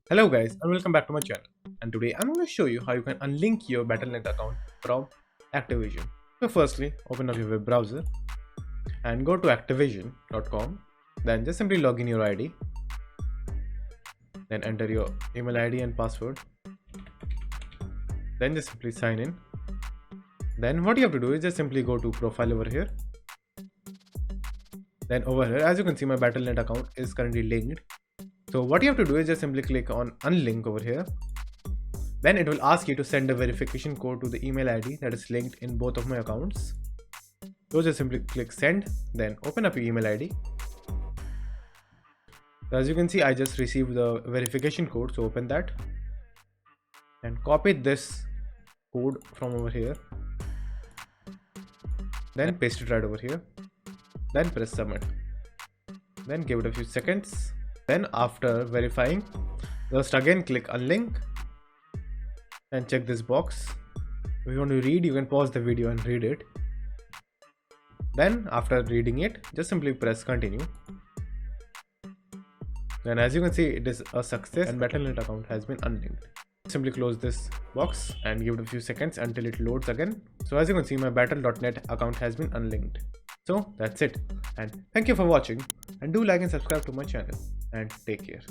Hello guys and welcome back to my channel, and today I'm going to show you how you can unlink your Battle.net account from Activision. So firstly, open up your web browser and go to activision.com. Then just simply log in your ID. Then enter your email ID and password. Then just simply sign in. Then what you have to do is just simply go to profile over here. Then over here, as you can see, my Battle.net account is currently linked. So what you have to do is just simply click on unlink over here. Then it will ask you to send a verification code to the email ID that is linked in both of my accounts. So just simply click send, then open up your email ID. So as you can see, I just received the verification code, so open that and copy this code from over here. Then paste it right over here. Then press submit. Then give it a few seconds. Then after verifying, just again click unlink and check this box. If you want to read, you can pause the video and read it. Then after reading it, just simply press continue. Then as you can see, it is a success and Battle.net account has been unlinked. Simply close this box and give it a few seconds until it loads again. So as you can see, my Battle.net account has been unlinked. So that's it, and thank you for watching, and do like and subscribe to my channel, and take care.